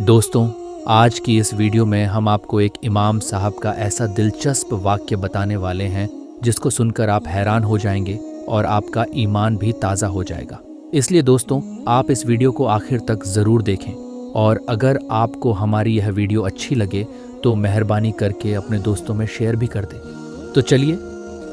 दोस्तों, आज की इस वीडियो में हम आपको एक इमाम साहब का ऐसा दिलचस्प वाक्य बताने वाले हैं जिसको सुनकर आप हैरान हो जाएंगे और आपका ईमान भी ताज़ा हो जाएगा। इसलिए दोस्तों, आप इस वीडियो को आखिर तक ज़रूर देखें और अगर आपको हमारी यह वीडियो अच्छी लगे तो मेहरबानी करके अपने दोस्तों में शेयर भी कर दें। तो चलिए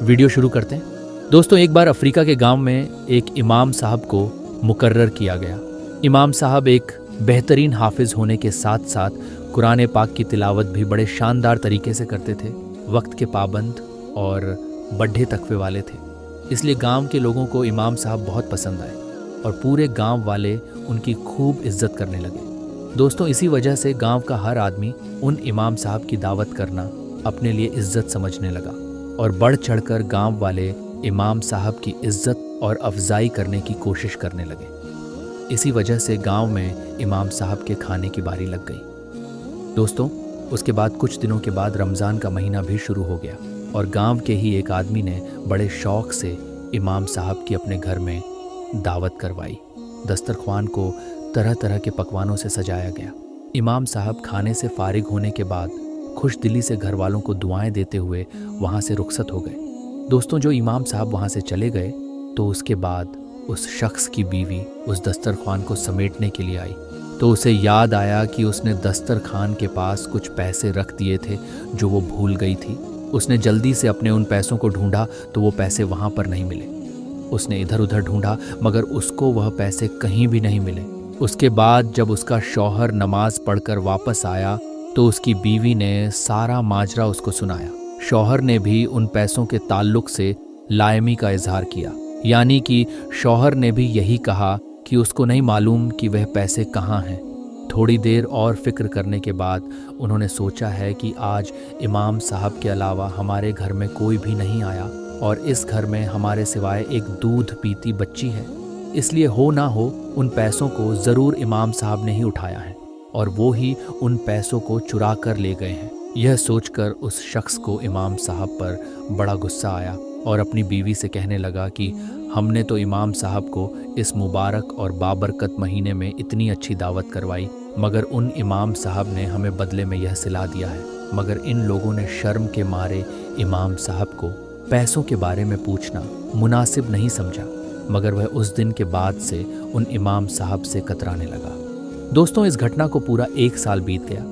वीडियो शुरू करते हैं। दोस्तों, एक बार अफ्रीका के गांव में एक इमाम साहब को मुकर्रर किया गया। इमाम साहब एक बेहतरीन हाफिज होने के साथ साथ कुरान पाक की तिलावत भी बड़े शानदार तरीके से करते थे, वक्त के पाबंद और बढ़े तकवे वाले थे। इसलिए गांव के लोगों को इमाम साहब बहुत पसंद आए और पूरे गांव वाले उनकी खूब इज्जत करने लगे। दोस्तों, इसी वजह से गांव का हर आदमी उन इमाम साहब की दावत करना अपने लिए इज्जत समझने लगा और बढ़ चढ़कर गांव वाले इमाम साहब की इज्जत और अफजाई करने की कोशिश करने लगे। इसी वजह से गांव में इमाम साहब के खाने की बारी लग गई। दोस्तों, उसके बाद कुछ दिनों के बाद रमज़ान का महीना भी शुरू हो गया और गांव के ही एक आदमी ने बड़े शौक़ से इमाम साहब की अपने घर में दावत करवाई। दस्तरख्वान को तरह तरह के पकवानों से सजाया गया। इमाम साहब खाने से फारिग होने के बाद खुश दिली से घर वालों को दुआएं देते हुए वहाँ से रुखसत हो गए। दोस्तों, जो इमाम साहब वहाँ से चले गए तो उसके बाद उस शख्स की बीवी उस दस्तरखान को समेटने के लिए आई तो उसे याद आया कि उसने दस्तरखान के पास कुछ पैसे रख दिए थे जो वो भूल गई थी। उसने जल्दी से अपने उन पैसों को ढूंढा तो वो पैसे वहाँ पर नहीं मिले। उसने इधर उधर ढूंढा मगर उसको वह पैसे कहीं भी नहीं मिले। उसके बाद जब उसका शौहर नमाज पढ़कर वापस आया तो उसकी बीवी ने सारा माजरा उसको सुनाया। शौहर ने भी उन पैसों के ताल्लुक से लायमी का इजहार किया, यानी कि शौहर ने भी यही कहा कि उसको नहीं मालूम कि वह पैसे कहाँ हैं। थोड़ी देर और फिक्र करने के बाद उन्होंने सोचा है कि आज इमाम साहब के अलावा हमारे घर में कोई भी नहीं आया और इस घर में हमारे सिवाय एक दूध पीती बच्ची है, इसलिए हो ना हो उन पैसों को ज़रूर इमाम साहब ने ही उठाया है और वो ही उन पैसों को चुरा कर ले गए हैं। यह सोचकर उस शख्स को इमाम साहब पर बड़ा गुस्सा आया और अपनी बीवी से कहने लगा कि हमने तो इमाम साहब को इस मुबारक और बाबरकत महीने में इतनी अच्छी दावत करवाई मगर उन इमाम साहब ने हमें बदले में यह सिला दिया है। मगर इन लोगों ने शर्म के मारे इमाम साहब को पैसों के बारे में पूछना मुनासिब नहीं समझा, मगर वह उस दिन के बाद से उन इमाम साहब से कतराने लगा। दोस्तों, इस घटना को पूरा 1 साल बीत गया।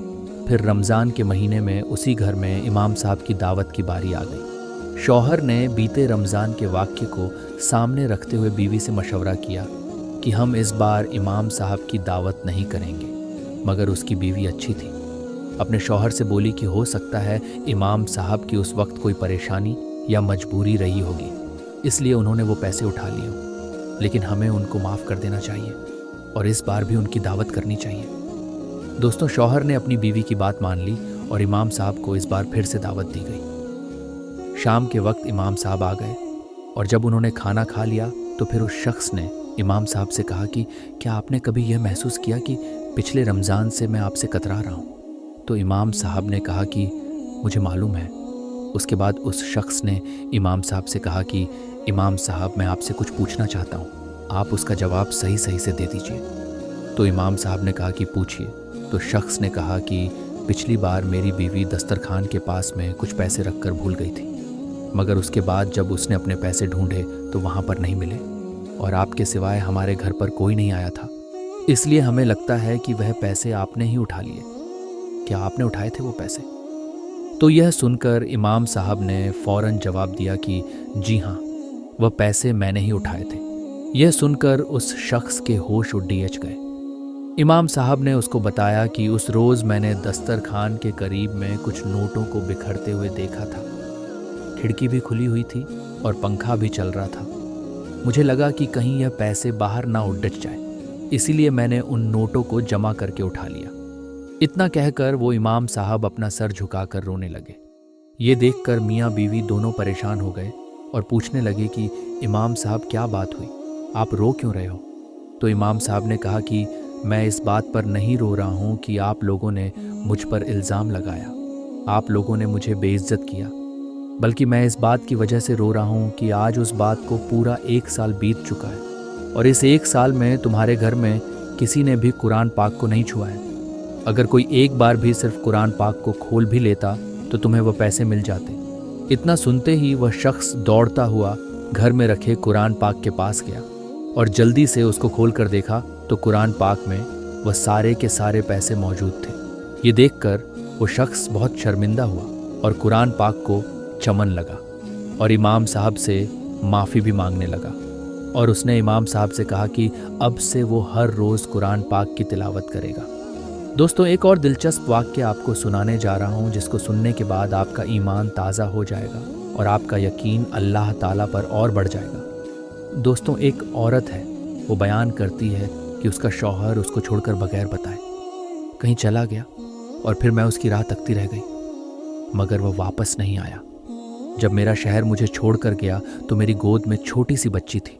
फिर रमज़ान के महीने में उसी घर में इमाम साहब की दावत की बारी आ गई। शौहर ने बीते रमज़ान के वाक़ये को सामने रखते हुए बीवी से मशवरा किया कि हम इस बार इमाम साहब की दावत नहीं करेंगे, मगर उसकी बीवी अच्छी थी। अपने शौहर से बोली कि हो सकता है इमाम साहब की उस वक्त कोई परेशानी या मजबूरी रही होगी, इसलिए उन्होंने वो पैसे उठा लिए, लेकिन हमें उनको माफ़ कर देना चाहिए और इस बार भी उनकी दावत करनी चाहिए। दोस्तों, शौहर ने अपनी बीवी की बात मान ली और इमाम साहब को इस बार फिर से दावत दी गई। शाम के वक्त इमाम साहब आ गए और जब उन्होंने खाना खा लिया तो फिर उस शख्स ने इमाम साहब से कहा कि क्या आपने कभी यह महसूस किया कि पिछले रमज़ान से मैं आपसे कतरा रहा हूँ? तो इमाम साहब ने कहा कि मुझे मालूम है। उसके बाद उस शख्स ने इमाम साहब से कहा कि इमाम साहब, मैं आपसे कुछ पूछना चाहता हूँ, आप उसका जवाब सही सही से दे दीजिए। तो इमाम साहब ने कहा कि पूछिए। तो शख्स ने कहा कि पिछली बार मेरी बीवी दस्तरखान के पास में कुछ पैसे रख कर भूल गई थी, मगर उसके बाद जब उसने अपने पैसे ढूंढे तो वहाँ पर नहीं मिले और आपके सिवाय हमारे घर पर कोई नहीं आया था, इसलिए हमें लगता है कि वह पैसे आपने ही उठा लिए। क्या आपने उठाए थे वो पैसे? तो यह सुनकर इमाम साहब ने फ़ौरन जवाब दिया कि जी हाँ, वह पैसे मैंने ही उठाए थे। यह सुनकर उस शख्स के होश उड़ीच गए। इमाम साहब ने उसको बताया कि उस रोज़ मैंने दस्तरखान के करीब में कुछ नोटों को बिखरते हुए देखा था। खिड़की भी खुली हुई थी और पंखा भी चल रहा था। मुझे लगा कि कहीं यह पैसे बाहर ना उड़च जाए, इसीलिए मैंने उन नोटों को जमा करके उठा लिया। इतना कहकर वो इमाम साहब अपना सर झुकाकर रोने लगे। ये देखकर मियाँ बीवी दोनों परेशान हो गए और पूछने लगे कि इमाम साहब, क्या बात हुई, आप रो क्यों रहे हो? तो इमाम साहब ने कहा कि मैं इस बात पर नहीं रो रहा हूँ कि आप लोगों ने मुझ पर इल्ज़ाम लगाया, आप लोगों ने मुझे बेइज्जत किया, बल्कि मैं इस बात की वजह से रो रहा हूँ कि आज उस बात को पूरा 1 साल बीत चुका है और इस 1 साल में तुम्हारे घर में किसी ने भी कुरान पाक को नहीं छुआ है। अगर कोई एक बार भी सिर्फ कुरान पाक को खोल भी लेता तो तुम्हें वह पैसे मिल जाते। इतना सुनते ही वह शख्स दौड़ता हुआ घर में रखे कुरान पाक के पास गया और जल्दी से उसको खोल कर देखा तो कुरान पाक में वह सारे के सारे पैसे मौजूद थे। ये देखकर वो शख्स बहुत शर्मिंदा हुआ और कुरान पाक को चमन लगा और इमाम साहब से माफ़ी भी मांगने लगा। और उसने इमाम साहब से कहा कि अब से वो हर रोज़ कुरान पाक की तिलावत करेगा। दोस्तों, एक और दिलचस्प वाक्य आपको सुनाने जा रहा हूँ जिसको सुनने के बाद आपका ईमान ताज़ा हो जाएगा और आपका यकीन अल्लाह ताला पर और बढ़ जाएगा। दोस्तों, एक औरत है, वो बयान करती है कि उसका शौहर उसको छोड़कर बगैर बताए कहीं चला गया और फिर मैं उसकी राह तकती रह गई, मगर वह वापस नहीं आया। जब मेरा शहर मुझे छोड़कर गया तो मेरी गोद में छोटी सी बच्ची थी।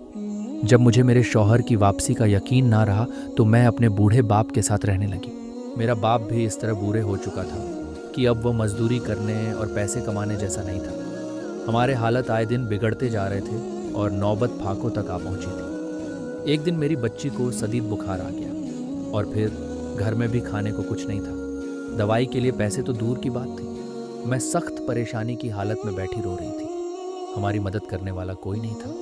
जब मुझे मेरे शौहर की वापसी का यकीन ना रहा तो मैं अपने बूढ़े बाप के साथ रहने लगी। मेरा बाप भी इस तरह बूढ़े हो चुका था कि अब वह मजदूरी करने और पैसे कमाने जैसा नहीं था। हमारे हालत आए दिन बिगड़ते जा रहे थे और नौबत फाकों तक आ पहुंची थी। एक दिन मेरी बच्ची को शदीद बुखार आ गया और फिर घर में भी खाने को कुछ नहीं था। दवाई के लिए पैसे तो दूर की बात थी। मैं सख्त परेशानी की हालत में बैठी रो रही थी। हमारी मदद करने वाला कोई नहीं था।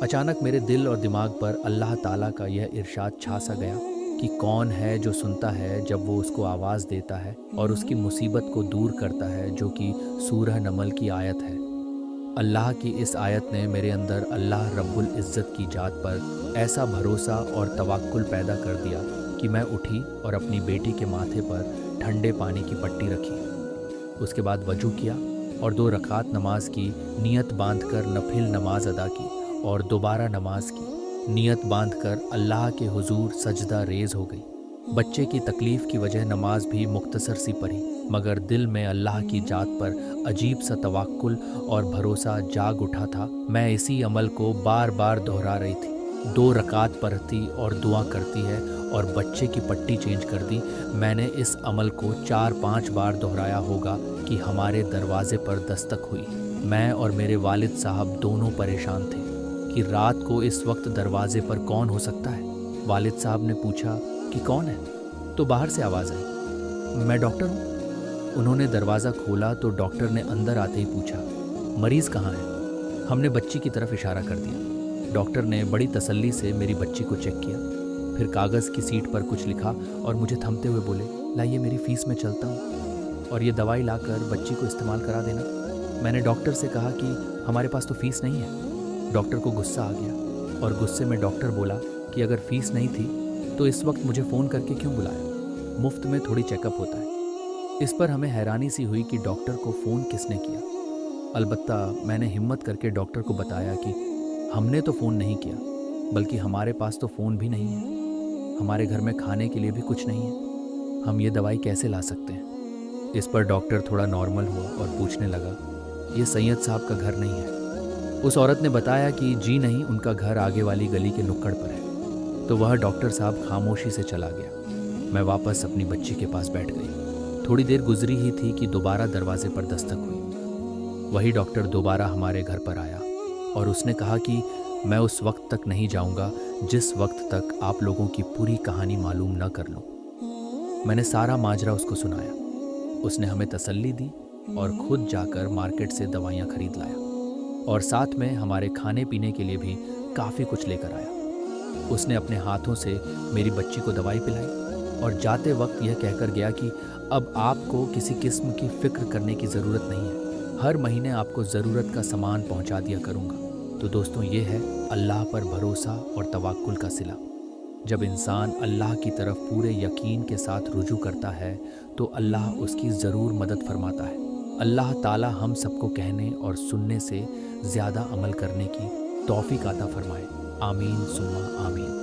अचानक मेरे दिल और दिमाग पर अल्लाह ताला का यह इरशाद छा सा गया कि कौन है जो सुनता है जब वो उसको आवाज़ देता है और उसकी मुसीबत को दूर करता है, जो कि सूरह नमल की आयत है। अल्लाह की इस आयत ने मेरे अंदर अल्लाह रब्बुल इज़्ज़त की जात पर ऐसा भरोसा और तवक्कुल पैदा कर दिया कि मैं उठी और अपनी बेटी के माथे पर ठंडे पानी की पट्टी रखी। उसके बाद वजू किया और 2 रकात नमाज की नियत बांधकर नफिल नमाज अदा की और दोबारा नमाज की नियत बांधकर अल्लाह के हुजूर सजदा रेज हो गई। बच्चे की तकलीफ़ की वजह नमाज भी मुख्तसर सी पढ़ी, मगर दिल में अल्लाह की जात पर अजीब सा तवक्कुल और भरोसा जाग उठा था। मैं इसी अमल को बार बार दोहरा रही थी। 2 रकात पढ़ती और दुआ करती है और बच्चे की पट्टी चेंज कर दी। मैंने इस अमल को 4-5 बार दोहराया होगा कि हमारे दरवाजे पर दस्तक हुई। मैं और मेरे वालिद साहब दोनों परेशान थे कि रात को इस वक्त दरवाजे पर कौन हो सकता है। वालिद साहब ने पूछा कि कौन है, तो बाहर से आवाज़ आई, मैं डॉक्टर हूँ। उन्होंने दरवाज़ा खोला तो डॉक्टर ने अंदर आते ही पूछा, मरीज़ कहाँ है? हमने बच्ची की तरफ इशारा कर दिया। डॉक्टर ने बड़ी तसल्ली से मेरी बच्ची को चेक किया, फिर कागज़ की सीट पर कुछ लिखा और मुझे थमते हुए बोले, लाइए मेरी फ़ीस में चलता हूँ और ये दवाई लाकर बच्ची को इस्तेमाल करा देना। मैंने डॉक्टर से कहा कि हमारे पास तो फ़ीस नहीं है। डॉक्टर को गुस्सा आ गया और गुस्से में डॉक्टर बोला कि अगर फ़ीस नहीं थी तो इस वक्त मुझे फ़ोन करके क्यों बुलाया? मुफ्त में थोड़ी चेकअप होता है। इस पर हमें हैरानी सी हुई कि डॉक्टर को फ़ोन किसने किया। अलबत्ता मैंने हिम्मत करके डॉक्टर को बताया कि हमने तो फ़ोन नहीं किया, बल्कि हमारे पास तो फ़ोन भी नहीं है, हमारे घर में खाने के लिए भी कुछ नहीं है, हम ये दवाई कैसे ला सकते हैं? इस पर डॉक्टर थोड़ा नॉर्मल हुआ और पूछने लगा, ये सैयद साहब का घर नहीं है। उस औरत ने बताया कि जी नहीं, उनका घर आगे वाली गली के नुक्कड़ पर है। तो वह डॉक्टर साहब खामोशी से चला गया। मैं वापस अपनी बच्ची के पास बैठ गई। थोड़ी देर गुजरी ही थी कि दोबारा दरवाजे पर दस्तक हुई। वही डॉक्टर दोबारा हमारे घर पर आया और उसने कहा कि मैं उस वक्त तक नहीं जाऊंगा जिस वक्त तक आप लोगों की पूरी कहानी मालूम न कर लूं। मैंने सारा माजरा उसको सुनाया। उसने हमें तसल्ली दी और खुद जाकर मार्केट से दवाइयाँ खरीद लाया और साथ में हमारे खाने पीने के लिए भी काफ़ी कुछ लेकर आया। उसने अपने हाथों से मेरी बच्ची को दवाई पिलाई और जाते वक्त यह कहकर गया कि अब आपको किसी किस्म की फ़िक्र करने की ज़रूरत नहीं है, हर महीने आपको ज़रूरत का सामान पहुंचा दिया करूंगा। तो दोस्तों, ये है अल्लाह पर भरोसा और तवक्कुल का सिला। जब इंसान अल्लाह की तरफ पूरे यकीन के साथ रुजू करता है तो अल्लाह उसकी ज़रूर मदद फरमाता है। अल्लाह ताला हम सबको कहने और सुनने से ज़्यादा अमल करने की तौफीक अता फरमाए। आमीन सुम्मा आमीन।